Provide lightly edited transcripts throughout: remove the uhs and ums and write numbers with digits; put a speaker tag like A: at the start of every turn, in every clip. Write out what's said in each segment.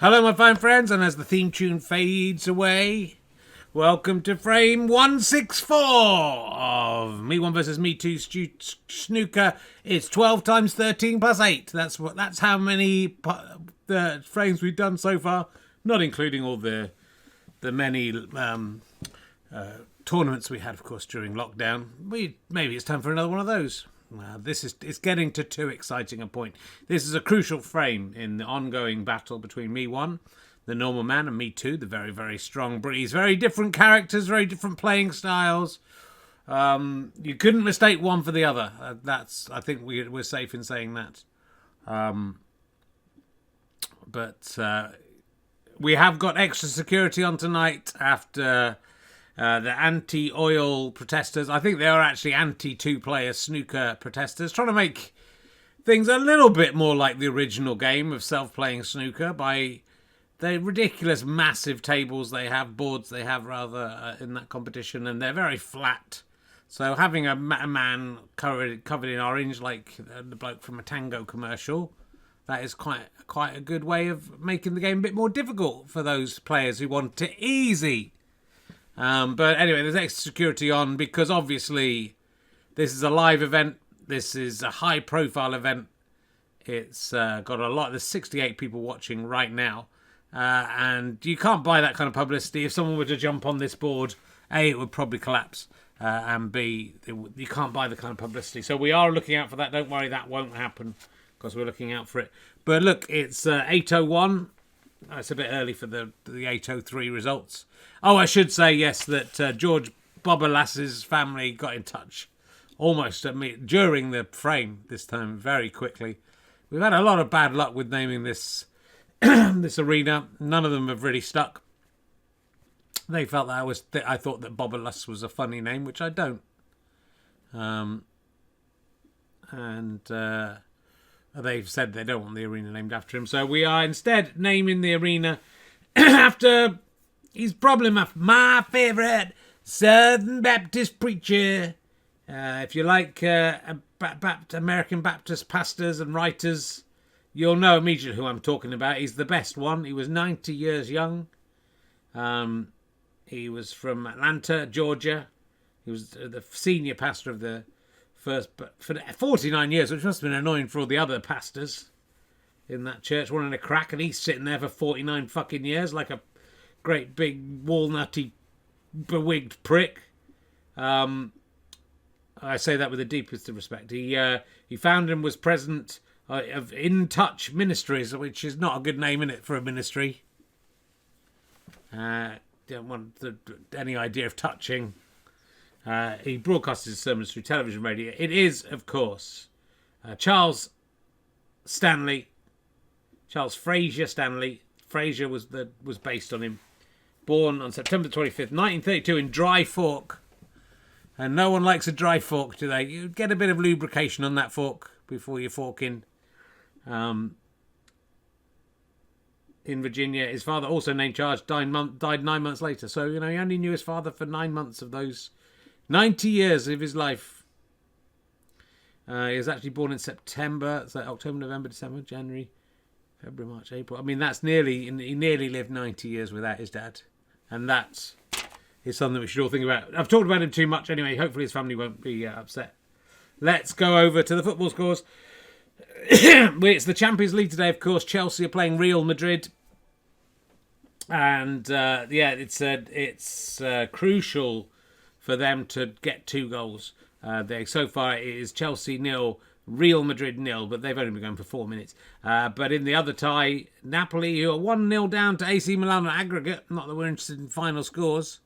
A: Hello, my fine friends, and as the theme tune fades away, welcome to frame 164 of Me1 versus Me2 Snooker. It's 12 times 13 plus 8. That's how many frames we've done so far, not including all the many tournaments we had, of course, during lockdown. Maybe it's time for another one of those. It's getting to too exciting a point. This is a crucial frame in the ongoing battle between Me1, the normal man, and Me2, the very, very strong breeze. Very different characters, very different playing styles. You couldn't mistake one for the other. I think we're safe in saying that. But we have got extra security on tonight after the anti-oil protesters. I think they are actually anti-two-player snooker protesters, trying to make things a little bit more like the original game of self-playing snooker by the ridiculous massive boards they have rather, in that competition, and they're very flat. So having a man covered in orange like the bloke from a Tango commercial, that is quite a good way of making the game a bit more difficult for those players who want it easy. But anyway, there's extra security on because obviously this is a live event. This is a high-profile event. It's got a lot. There's 68 people watching right now. And you can't buy that kind of publicity. If someone were to jump on this board, A, it would probably collapse. And B, you can't buy the kind of publicity. So we are looking out for that. Don't worry, that won't happen because we're looking out for it. But look, it's 8:01. It's a bit early for the 8:03 results. Oh, I should say, yes, that George Bobberlass's family got in touch almost at me during the frame this time, very quickly. We've had a lot of bad luck with naming this this arena. None of them have really stuck. They felt that I thought that Bobberlass was a funny name, which I don't. They've said they don't want the arena named after him. So we are instead naming the arena after... He's probably my favourite Southern Baptist preacher. If you like American Baptist pastors and writers, you'll know immediately who I'm talking about. He's the best one. He was 90 years young. He was from Atlanta, Georgia. He was the senior pastor of the first, but for 49 years, which must have been annoying for all the other pastors in that church, wanting a crack, and he's sitting there for 49 fucking years like a great big walnutty bewigged prick. I say that with the deepest of respect. He founded and was president of In Touch Ministries, which is not a good name in it for a ministry. Don't want any idea of touching. He broadcasts his sermons through television, radio. It is, of course, Charles Fraser Stanley. Fraser was based on him. Born on September 25th, 1932 in Dry Fork. And no one likes a dry fork, do they? You get a bit of lubrication on that fork before you fork in. In Virginia, his father, also named Charles, died 9 months later. So, he only knew his father for 9 months of those 90 years of his life. He was actually born in September. So October, November, December, January, February, March, April. I mean, he nearly lived 90 years without his dad. And that is something we should all think about. I've talked about him too much anyway. Hopefully his family won't be upset. Let's go over to the football scores. It's the Champions League today, of course. Chelsea are playing Real Madrid. And, it's crucial for them to get 2 goals. So far it is Chelsea 0, Real Madrid 0, but they've only been going for 4 minutes. But in the other tie, Napoli, who are 1-0 down to AC Milan on aggregate. Not that we're interested in final scores.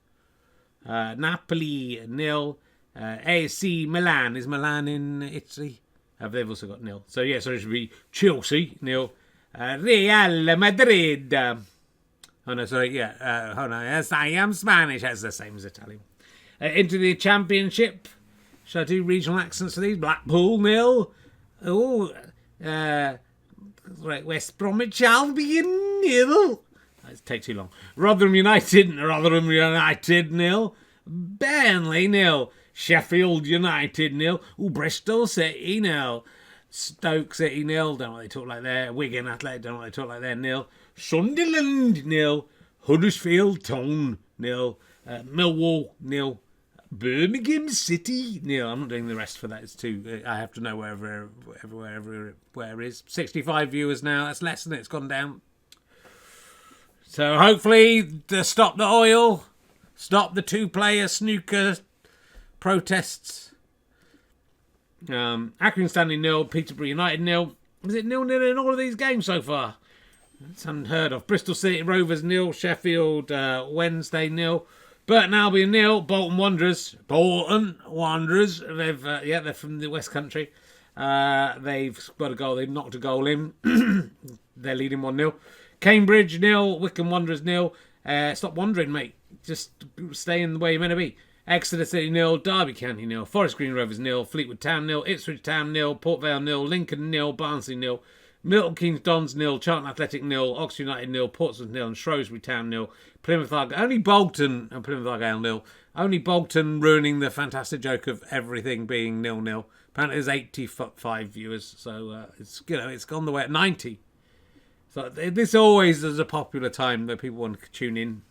A: Napoli 0. AC Milan. Is Milan in Italy? They've also got 0. So it should be Chelsea 0. Real Madrid. Oh no, sorry, yeah. Oh no, yes, I am Spanish. That's the same as Italian. Into the Championship. Should I do regional accents for these? Blackpool 0. Oh, West Bromwich Albion 0. That'll take too long. Rotherham United 0. Burnley 0. Sheffield United 0. Bristol City 0. Stoke City 0. Don't know what they talk like there. Wigan Athletic. Don't know what they talk like there 0. Sunderland 0, Huddersfield Town 0, Millwall 0, Birmingham City 0. I'm not doing the rest for that. It's too. I have to know where it is. 65 viewers now. That's less than it. It's gone down. So hopefully to stop the oil, stop the two-player snooker protests. Accrington Stanley 0, Peterborough United 0. Was it 0-0 in all of these games so far? It's unheard of. Bristol City Rovers 0, Sheffield Wednesday 0, Burton Albion 0, Bolton Wanderers. They've they're from the West Country. They've got a goal. They've knocked a goal in. They're leading 1-0. Cambridge 0, Wycombe Wanderers 0. Stop wandering, mate. Just stay in the way you're meant to be. Exeter City 0, Derby County 0, Forest Green Rovers 0, Fleetwood Town 0, Ipswich Town 0, Port Vale 0, Lincoln 0, Barnsley 0, Milton Keynes Dons 0, Charlton Athletic 0, Oxford United 0, Portsmouth 0, and Shrewsbury Town 0, Plymouth Argyle. Only Bolton and Plymouth Argyle 0. Only Bolton ruining the fantastic joke of everything being 0-0. Apparently there's 85 viewers, so it's gone the way at 90. So this always is a popular time where people want to tune in.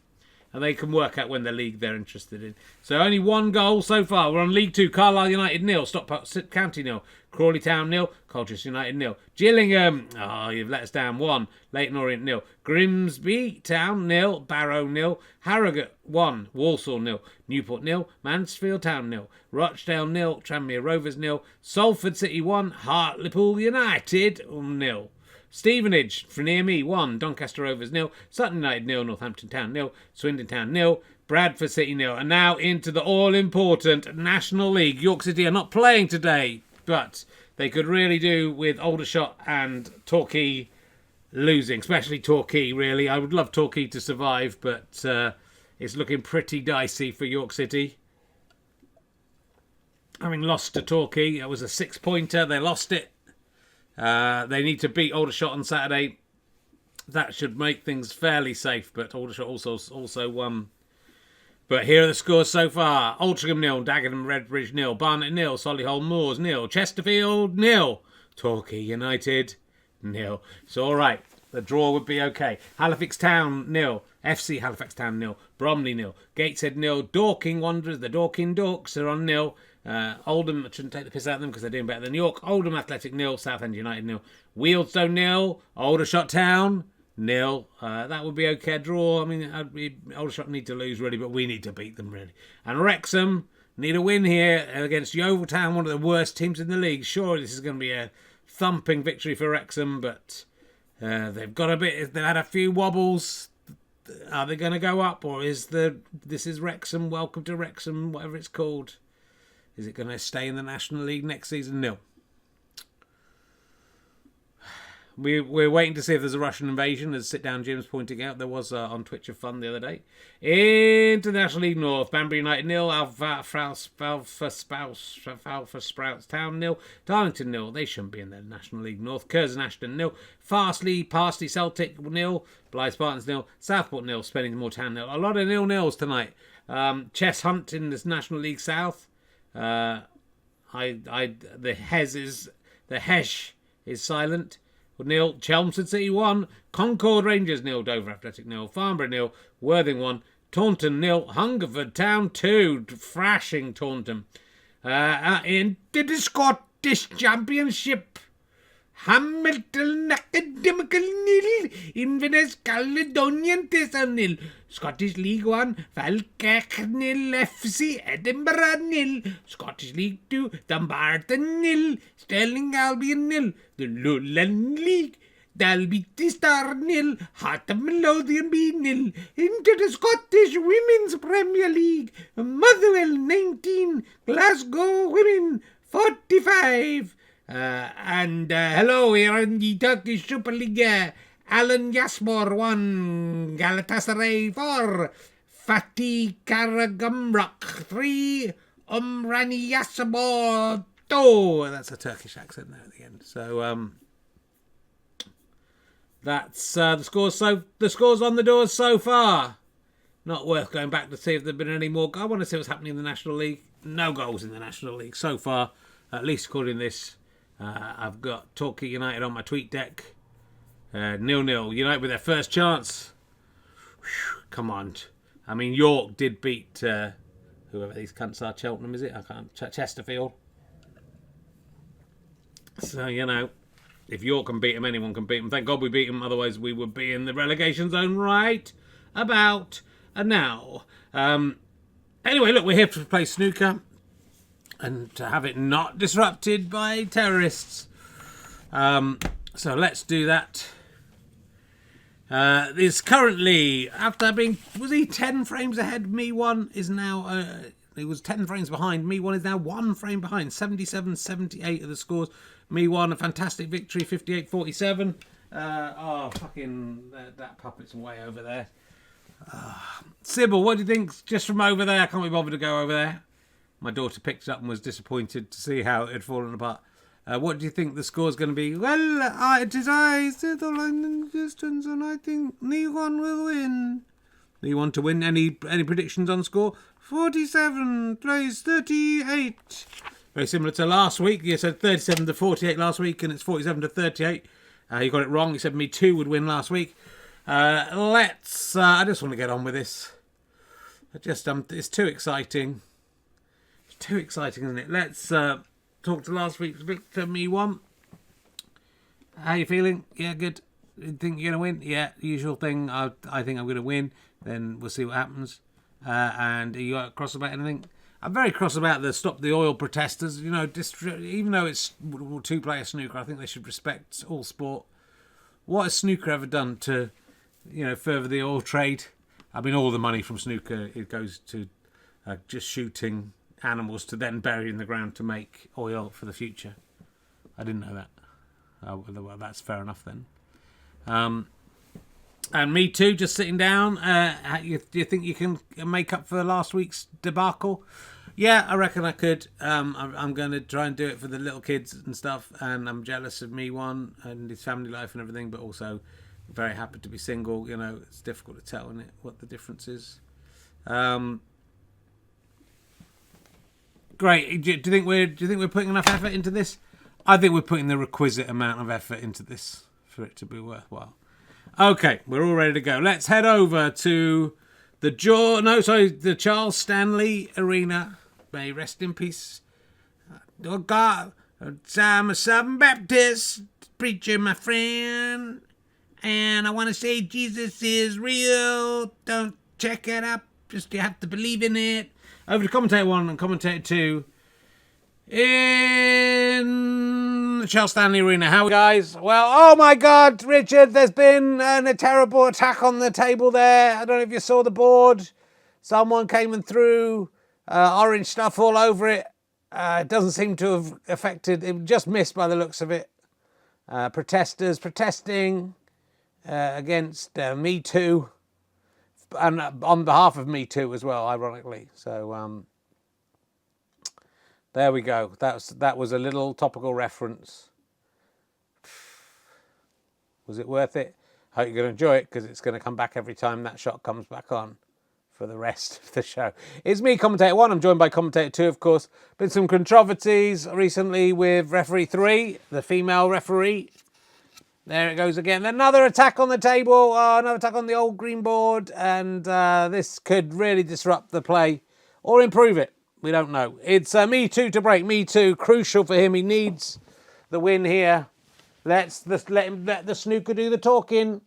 A: And they can work out when the league they're interested in. So only one goal so far. We're on League 2. Carlisle United 0. Stockport County 0. Crawley Town 0. Colchester United 0. Gillingham. You've let us down 1. Leyton Orient 0. Grimsby Town 0. Barrow 0. Harrogate 1. Walsall 0. Newport 0. Mansfield Town 0. Rochdale 0. Tranmere Rovers 0. Salford City 1. Hartlepool United 0. Stevenage, for near me, 1. Doncaster Rovers 0. Sutton United 0. Northampton Town 0. Swindon Town 0. Bradford City 0. And now into the all-important National League. York City are not playing today, but they could really do with Aldershot and Torquay losing, especially Torquay, really. I would love Torquay to survive, but it's looking pretty dicey for York City. Having lost to Torquay, it was a 6-pointer. They lost it. They need to beat Aldershot on Saturday. That should make things fairly safe, but Aldershot also won. But here are the scores so far. Altrincham 0, Dagenham Redbridge 0, Barnet 0, Solihull Moors 0, Chesterfield 0, Torquay United 0. So alright, the draw would be okay. Halifax Town 0, FC Halifax Town 0, Bromley 0, Gateshead 0, Dorking Wanderers, the Dorking Dorks are on 0. Oldham, I shouldn't take the piss out of them because they're doing better than York. Oldham Athletic 0, Southend United 0, Wealdstone 0, Aldershot Town 0. That would be okay draw. I mean, Aldershot need to lose really, but we need to beat them really. And Wrexham need a win here against Yeovil Town, one of the worst teams in the league. Sure, this is going to be a thumping victory for Wrexham, but they've had a few wobbles. Are they going to go up, or this is Wrexham? Welcome to Wrexham, whatever it's called. Is it going to stay in the National League next season? No. We're waiting to see if there's a Russian invasion, as Sit Down Jim's pointing out. There was on Twitch of Fun the other day. Into the National League North. Banbury United 0, Alpha Sprouts Town 0, Darlington 0. They shouldn't be in the National League North. Curzon Ashton 0, Parsley Celtic 0, Blythe Spartans 0, Southport 0, Spennymoor Town 0. A lot of 0-0s tonight. Chess Hunt in this National League South. The Hesh is silent. 0, Chelmsford City 1, Concord Rangers 0, Dover Athletic 0, Farnborough 0, Worthing 1, Taunton 0, Hungerford Town 2, thrashing Taunton. Into the Scottish Championship, Hamilton Academical 0, Inverness Caledonian Thistle 0, Scottish League 1, Falkirk 0, FC Edinburgh 0, Scottish League 2, Dumbarton 0, Stirling Albion 0, the Lowland League, Dalby Star 0, Heart of Midlothian B 0, into the Scottish Women's Premier League, Motherwell 19, Glasgow Women 45. And hello, here in the Turkish Super League. Alan Yaspor 1, Galatasaray 4, Fatih Karagümrük 3, Umrani Yaspor 2. That's a Turkish accent there at the end. So that's the scores. So the scores on the doors so far. Not worth going back to see if there've been any more. I want to see what's happening in the National League. No goals in the National League so far, at least according to this. I've got Torquay United on my tweet deck. 0-0. United with their first chance. Whew, come on. I mean, York did beat whoever these cunts are. Cheltenham, is it? I can't. Chesterfield. So, you know, if York can beat them, anyone can beat them. Thank God we beat them. Otherwise, we would be in the relegation zone right about now. Anyway, look, we're here to play snooker and to have it not disrupted by terrorists. So let's do that. Is currently, after being, was he 10 frames ahead? Me1 is now, he was 10 frames behind. Me1 is now 1 frame behind. 77-78 of the scores. Me1, a fantastic victory, 58-47. Oh, fucking, that puppet's way over there. Sybil, what do you think just from over there? I can't be bothered to go over there. My daughter picked it up and was disappointed to see how it had fallen apart. What do you think the score's going to be? Well, it is I, the line in distance, and I think Me1 will win. Me1 to win. Any predictions on score? 47 plays 38. Very similar to last week. You said 37-48 last week, and it's 47-38. You got it wrong. You said Me2 would win last week. I just want to get on with this. It's too exciting. It's too exciting, isn't it? Let's talk to last week's victor, Me1. How you feeling? Yeah, good. You think you're going to win? Yeah, usual thing. I think I'm going to win. Then we'll see what happens. And are you cross about anything? I'm very cross about the stop the oil protesters. You know, even though it's two-player snooker, I think they should respect all sport. What has snooker ever done to, you know, further the oil trade? I mean, all the money from snooker, it goes to just shooting animals to then bury in the ground to make oil for the future. I didn't know that. Well, that's fair enough then. And Me2, just sitting down. Do you think you can make up for last week's debacle? Yeah, I reckon I could. I'm going to try and do it for the little kids and stuff. And I'm jealous of Me1 and his family life and everything, but also very happy to be single. You know, it's difficult to tell, isn't it, what the difference is. Great. Do you think we're putting enough effort into this? I think we're putting the requisite amount of effort into this for it to be worthwhile. Okay, we're all ready to go. Let's head over to the Charles Stanley Arena. May he rest in peace. Oh God, I'm a Southern Baptist preacher, my friend, and I want to say Jesus is real. Don't check it up. Just you have to believe in it. Over to commentator 1 and commentator 2 in the Charles Stanley Arena. How guys? Well, oh my God, Richard, there's been a terrible attack on the table there. I don't know if you saw the board. Someone came and threw orange stuff all over it. It doesn't seem to have affected. It just missed by the looks of it. Protesters protesting against Me2. And on behalf of Me2 as well, ironically. So there we go. That was a little topical reference. Was it worth it? I hope you're going to enjoy it because it's going to come back every time that shot comes back on for the rest of the show. It's me, commentator 1. I'm joined by commentator 2, of course. Been some controversies recently with referee 3, the female referee. There it goes again. Another attack on the table. Another attack on the old green board. And this could really disrupt the play or improve it. We don't know. It's Me2 to break. Me2, crucial for him. He needs the win here. Let the snooker do the talking.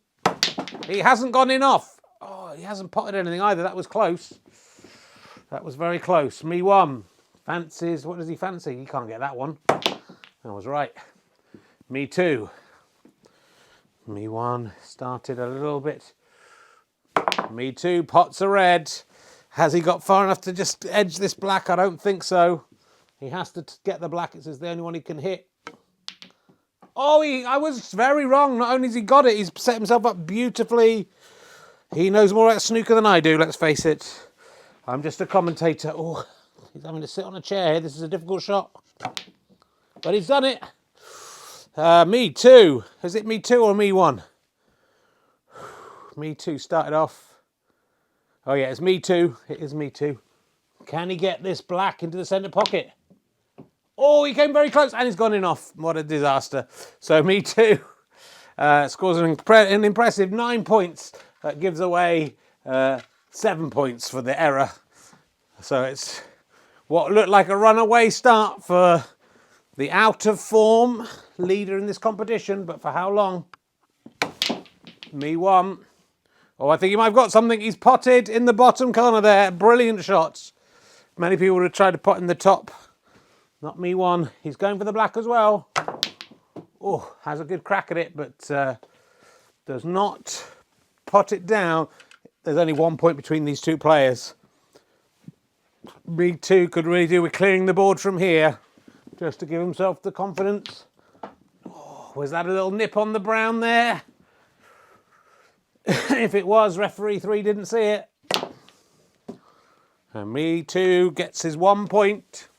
A: He hasn't gone in off. Oh, he hasn't potted anything either. That was close. That was very close. Me1 fancies. What does he fancy? He can't get that one. I was right. Me2. Me1 started a little bit. Me2, pots are red. Has he got far enough to just edge this black? I don't think so. He has to get the black. It's the only one he can hit. Oh, I was very wrong. Not only has he got it, he's set himself up beautifully. He knows more about snooker than I do, let's face it. I'm just a commentator. Oh, he's having to sit on a chair here. This is a difficult shot. But he's done it. Me2. Is it Me2 or Me1? Me2 started off. Oh yeah, it's Me2. It is Me2. Can he get this black into the centre pocket? Oh, he came very close and he's gone in off. What a disaster. So Me2 Scores an impressive 9 points. That gives away 7 points for the error. So it's what looked like a runaway start for the out-of-form leader in this competition. But for how long? Me1. Oh, I think he might have got something. He's potted in the bottom corner there. Brilliant shots. Many people would have tried to pot in the top. Not Me1. He's going for the black as well. Oh, has a good crack at it, but does not pot it down. There's only 1 point between these two players. Me2 could really do with clearing the board from here, just to give himself the confidence. Oh, was that a little nip on the brown there? If it was, referee 3 didn't see it. And Me2 gets his 1 point.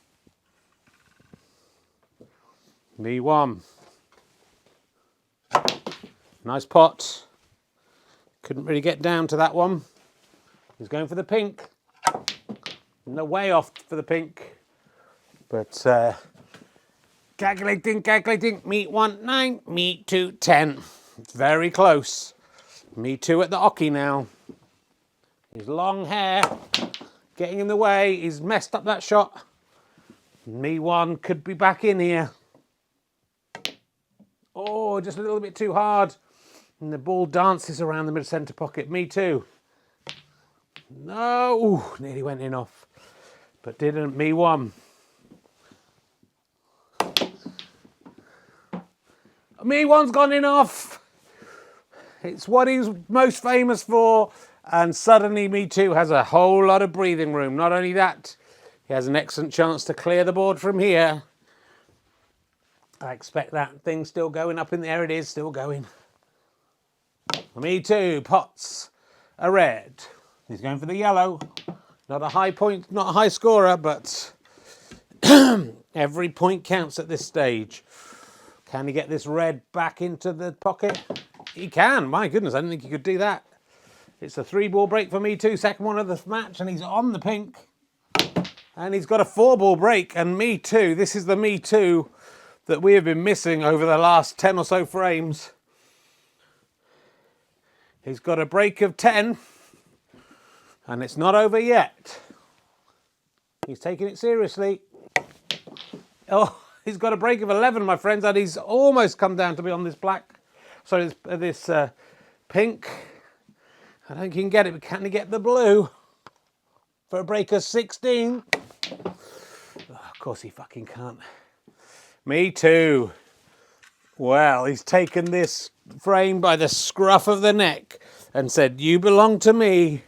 A: Me1. Nice pot. Couldn't really get down to that one. He's going for the pink. No way off for the pink. But calculating. Me1 9, Me2 10. It's very close. Me2 at the ocky now. His long hair getting in the way. He's messed up that shot. Me1 could be back in here. Oh, just a little bit too hard. And the ball dances around the mid-centre pocket. Me2. No. Ooh, nearly went in off. But didn't. Me1. Me1's gone in off. It's what he's most famous for. And suddenly Me2 has a whole lot of breathing room. Not only that, he has an excellent chance to clear the board from here. I expect that thing still going up in the air. It is still going. Me2 pots a red. He's going for the yellow. Not a high point, not a high scorer, but every point counts at this stage. Can he get this red back into the pocket? He can. My goodness, I didn't think he could do that. It's a 3-ball break for Me2, second one of the match, and he's on the pink. And he's got a 4-ball break, and Me2, this is the Me2 that we have been missing over the last 10 or so frames. He's got a break of 10, and it's not over yet. He's taking it seriously. Oh, he's got a break of 11, my friends, and he's almost come down to be on this black. Sorry, this pink. I don't think he can get it, but can he get the blue for a break of 16? Oh, of course he fucking can't. Me2. Well, he's taken this frame by the scruff of the neck and said, "You belong to me."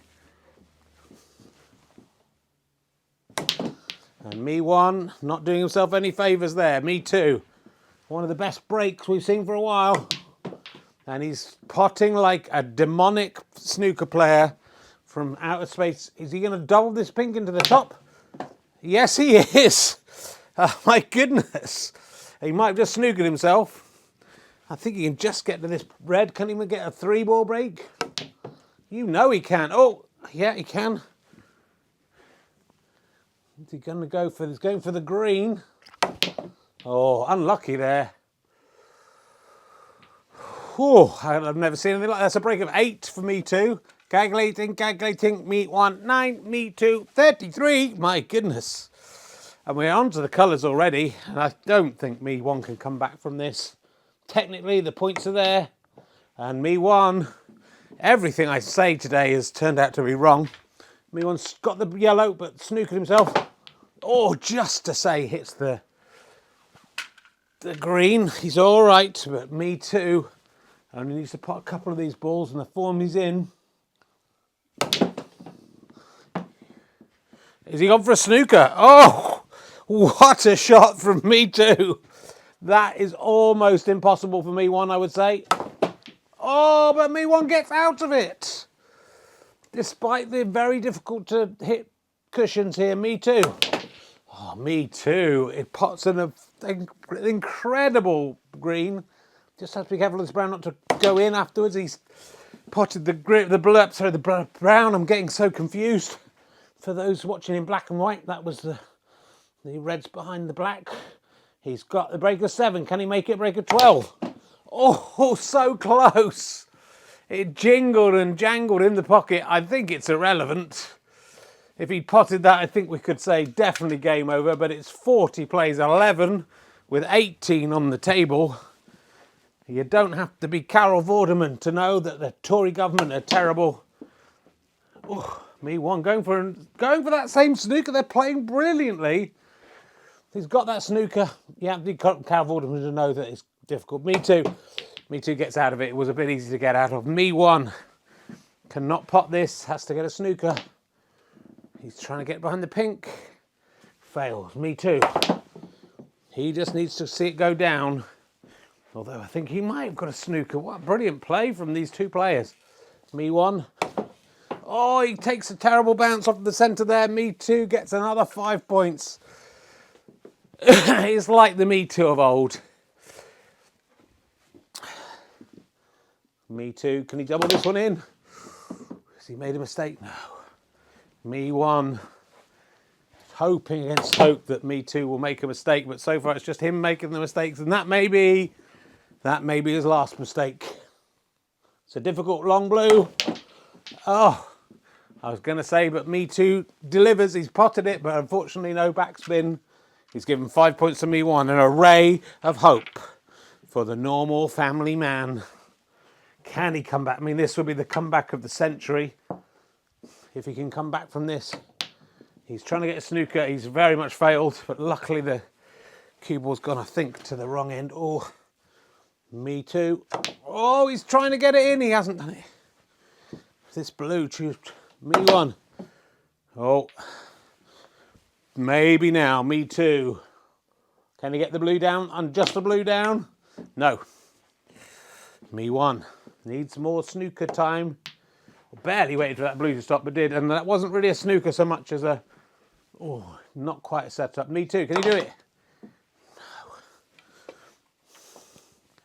A: And Me1 not doing himself any favours there. Me2. One of the best breaks we've seen for a while. And he's potting like a demonic snooker player from outer space. Is he going to double this pink into the top? Yes, he is. Oh, my goodness. He might have just snookered himself. I think he can just get to this red. Can he even get a 3-ball break? You know he can. Oh, yeah, he can. Is he going to go for? He's going for the green. Oh, unlucky there. Oh, I've never seen anything like that. That's a break of 8 for Me2. Calculating. Me1 9, Me2 33. My goodness. And we're on to the colours already. And I don't think Me1 can come back from this. Technically, the points are there. And Me1, everything I say today has turned out to be wrong. Me1's got the yellow, but snookered himself. Oh, just to say hits the green. He's all right, but Me2 only needs to pot a couple of these balls, and the form he's in. Is he gone for a snooker? Oh, what a shot from Me2. That is almost impossible for Me1, I would say. Oh, but Me1 gets out of it. Despite the very difficult to hit cushions here, Me2. Oh, Me2. It pots in an incredible green. Just have to be careful of this brown not to go in afterwards. He's potted the brown. I'm getting so confused. For those watching in black and white, that was the reds behind the black. He's got the break of 7. Can he make it break of 12? Oh, so close. It jingled and jangled in the pocket. I think it's irrelevant. If he'd potted that, I think we could say definitely game over, but it's 40 plays 11 with 18 on the table. You don't have to be Carol Vorderman to know that the Tory government are terrible. Oh, Me1 going for that same snooker. They're playing brilliantly. He's got that snooker. You have to be Carol Vorderman to know that it's difficult. Me2 gets out of it. It was a bit easy to get out of. Me1 cannot pot this. Has to get a snooker. He's trying to get behind the pink. Fails. Me2. He just needs to see it go down. Although I think he might have got a snooker. What a brilliant play from these two players. Me1. Oh, he takes a terrible bounce off the centre there. Me2 gets another 5 points. It's like the Me2 of old. Me2, can he double this one in? Has he made a mistake? No. Me1, hoping against hope that Me2 will make a mistake, but so far it's just him making the mistakes, and that may be his last mistake. It's a difficult long blue. Oh, I was going to say, but Me2 delivers. He's potted it, but unfortunately no backspin. He's given 5 points to Me1, an array of hope for the normal family man. Can he come back? I mean, this will be the comeback of the century. If he can come back from this. He's trying to get a snooker. He's very much failed, but luckily the cue ball's gone, I think, to the wrong end. Oh, Me2. Oh, he's trying to get it in. He hasn't done it. This blue, Me1. Oh, maybe now. Me2. Can he get the blue down? And just the blue down? No. Me1 needs more snooker time. Barely waited for that blue to stop, but did. And that wasn't really a snooker so much as a... Oh, not quite a setup. Me2, can he do it?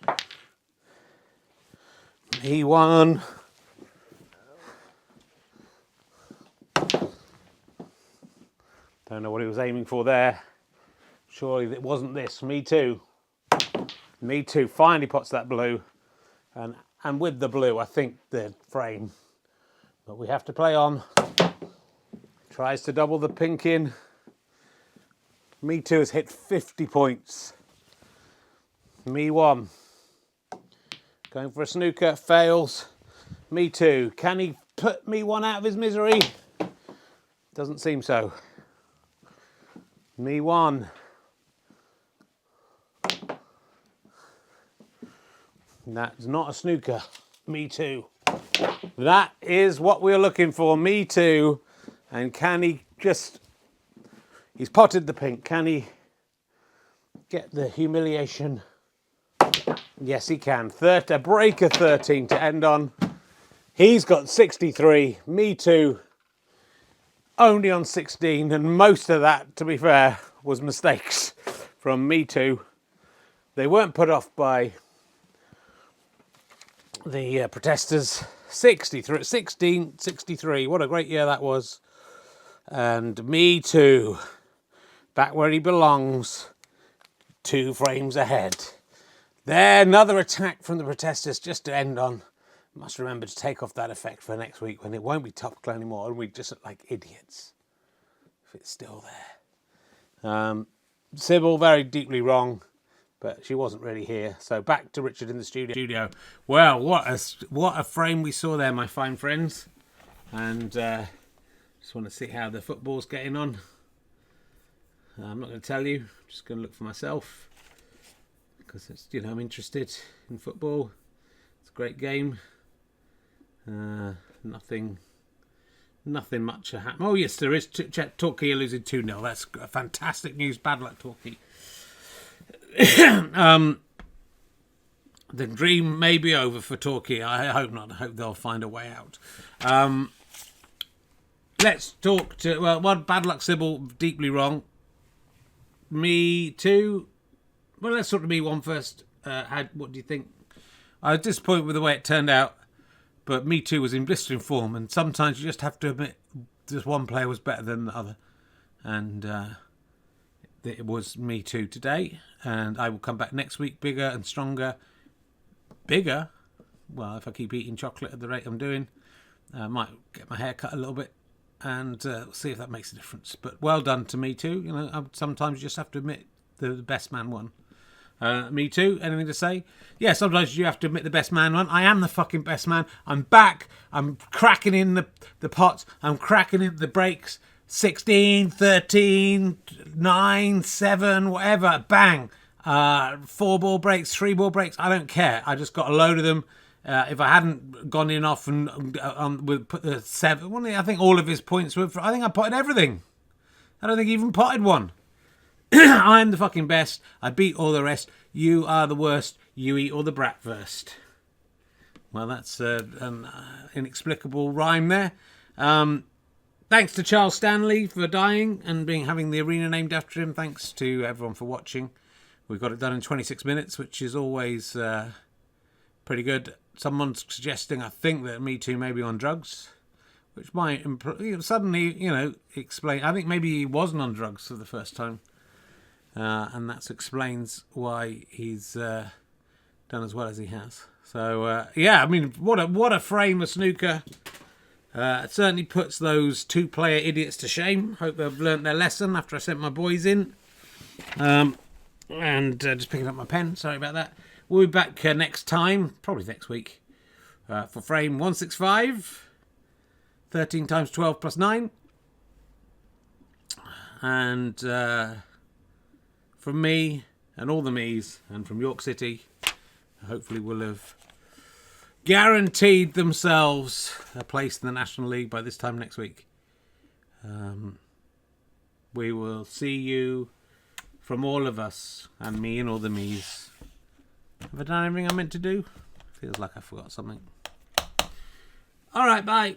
A: No. Me1. Don't know what he was aiming for there. Surely it wasn't this. Me2. Me2 finally pots that blue. And with the blue, I think the frame... But we have to play on. Tries to double the pink in. Me2 has hit 50 points. Me1. Going for a snooker. Fails. Me2. Can he put Me1 out of his misery? Doesn't seem so. Me1. That's not a snooker. Me2. That is what we're looking for. Me2. And can he just... He's potted the pink. Can he get the humiliation? Yes, he can. A break of 13 to end on. He's got 63. Me2 only on 16. And most of that, to be fair, was mistakes from Me2. They weren't put off by the protesters. 63, 16, 63. What a great year that was. And Me2, back where he belongs, 2 frames ahead. There, another attack from the protesters just to end on. Must remember to take off that effect for next week when it won't be topical anymore and we just look like idiots if it's still there. Sybil, very deeply wrong. But she wasn't really here. So back to Richard in the studio. Well, what a frame we saw there, my fine friends. And just want to see how the football's getting on. I'm not going to tell you. I'm just going to look for myself. Because it's, I'm interested in football. It's a great game. Nothing much happened. Oh, yes, there is. Torquay losing 2-0. That's fantastic news. Bad luck, Torquay. The dream may be over for Torquay. I hope not. I hope they'll find a way out. Let's talk to... Well, one, bad luck, Sybil, deeply wrong. Me2. Well, let's talk to Me1 first. What do you think? I was disappointed with the way it turned out, but Me2 was in blistering form, and sometimes you just have to admit just one player was better than the other. And it was Me2 today, and I will come back next week bigger and stronger. bigger. Well, if I keep eating chocolate at the rate I'm doing, I might get my hair cut a little bit and see if that makes a difference. But well done to Me2. You know, sometimes you just have to admit the best man won. Me2, anything to say? Yeah, sometimes you have to admit the best man won. I am the fucking best man. I'm back. I'm cracking in the pots. I'm cracking in the breaks. 16, 13, 9, 7, whatever. Bang. 4-ball breaks, 3-ball breaks. I don't care. I just got a load of them. If I hadn't gone in off and put the 7, well, I think all of his points were. I think I potted everything. I don't think he even potted one. I'm the fucking best. I beat all the rest. You are the worst. You eat all the bratwurst. Well, that's an inexplicable rhyme there. Thanks to Charles Stanley for dying and having the arena named after him. Thanks to everyone for watching. We got it done in 26 minutes, which is always pretty good. Someone's suggesting, I think, that Me2 may be on drugs, which might suddenly, explain. I think maybe he wasn't on drugs for the first time. And that explains why he's done as well as he has. So, yeah, I mean, what a frame of snooker. It certainly puts those 2-player idiots to shame. Hope they've learnt their lesson after I sent my boys in. And just picking up my pen. Sorry about that. We'll be back next time, probably next week, for frame 165. 13 times 12 plus 9. And... from me and all the me's and from York City, hopefully will have guaranteed themselves a place in the National League by this time next week. We will see you from all of us and me and all the me's. Have I done everything I meant to do? Feels like I forgot something. All right, bye.